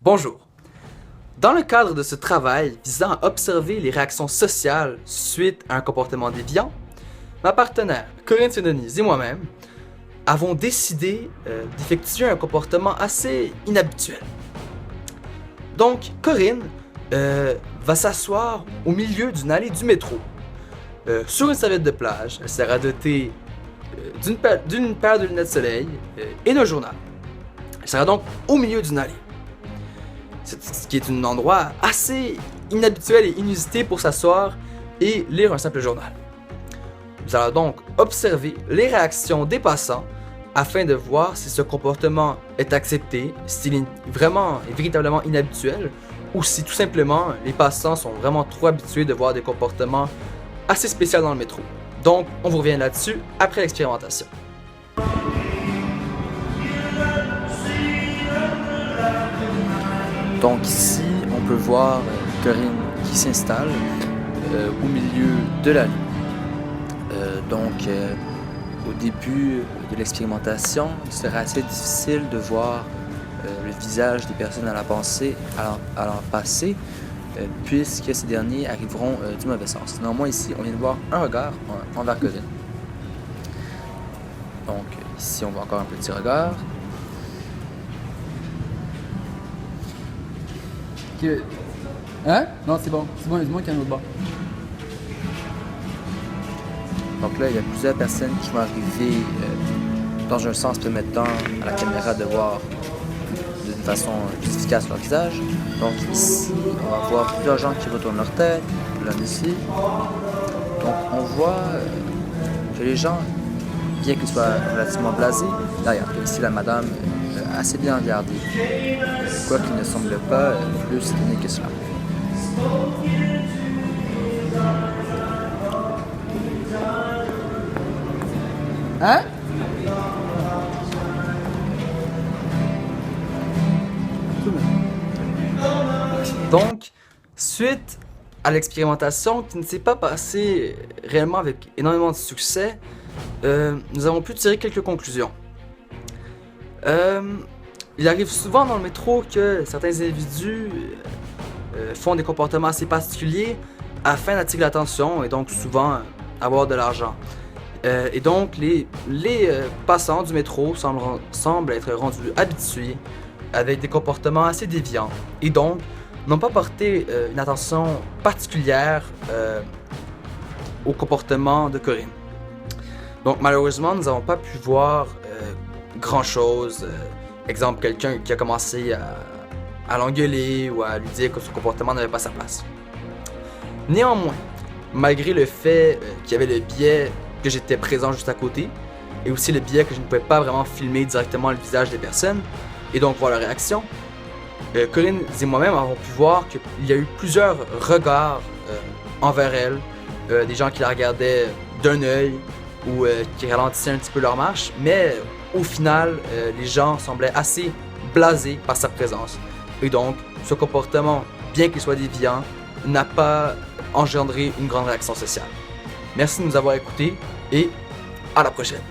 Bonjour. Dans le cadre de ce travail visant à observer les réactions sociales suite à un comportement déviant, ma partenaire Corinne Saint-Denis et moi-même avons décidé d'effectuer un comportement assez inhabituel. Donc, Corinne va s'asseoir au milieu d'une allée du métro. Sur une serviette de plage, elle sera dotée d'une paire de lunettes de soleil et d'un journal. Elle sera donc au milieu d'une allée. Ce qui est un endroit assez inhabituel et inusité pour s'asseoir et lire un simple journal. Nous allons donc observer les réactions des passants afin de voir si ce comportement est accepté, s'il est vraiment et véritablement inhabituel, ou si tout simplement les passants sont vraiment trop habitués de voir des comportements assez spéciaux dans le métro. Donc, on vous revient là-dessus après l'expérimentation. Donc ici, on peut voir Corinne qui s'installe au milieu de la nuit. Au début de l'expérimentation, il sera assez difficile de voir le visage des personnes à leur passer, puisque ces derniers arriveront du mauvais sens. Néanmoins, ici, on vient de voir un regard envers Corinne. Donc ici, on voit encore un petit regard. Hein? Non, c'est bon, il y a du monde qui est en autre bord. Donc là, il y a plusieurs personnes qui vont arriver dans un sens permettant à la caméra de voir d'une façon plus efficace leur visage. Donc ici, on va voir plusieurs gens qui retournent leur tête, l'homme ici. Donc on voit que les gens, bien qu'ils soient relativement blasés, là, regarde, ici la madame assez bien regardée, quoiqu'il ne semble pas plus étonné que cela. Hein? Donc, suite à l'expérimentation qui ne s'est pas passée réellement avec énormément de succès, nous avons pu tirer quelques conclusions. Il arrive souvent dans le métro que certains individus font des comportements assez particuliers afin d'attirer l'attention et donc souvent avoir de l'argent. Et donc les passants du métro semblent être rendus habitués avec des comportements assez déviants et donc n'ont pas porté une attention particulière au comportement de Corinne. Donc malheureusement, nous n'avons pas pu voir grand-chose. Exemple, quelqu'un qui a commencé à l'engueuler ou à lui dire que son comportement n'avait pas sa place. Néanmoins, malgré le fait qu'il y avait le biais que j'étais présent juste à côté, et aussi le biais que je ne pouvais pas vraiment filmer directement le visage des personnes, et donc voir leur réaction, Corinne et moi-même avons pu voir qu'il y a eu plusieurs regards envers elle, des gens qui la regardaient d'un œil ou qui ralentissaient un petit peu leur marche, mais au final, les gens semblaient assez blasés par sa présence. Et donc, ce comportement, bien qu'il soit déviant, n'a pas engendré une grande réaction sociale. Merci de nous avoir écoutés et à la prochaine.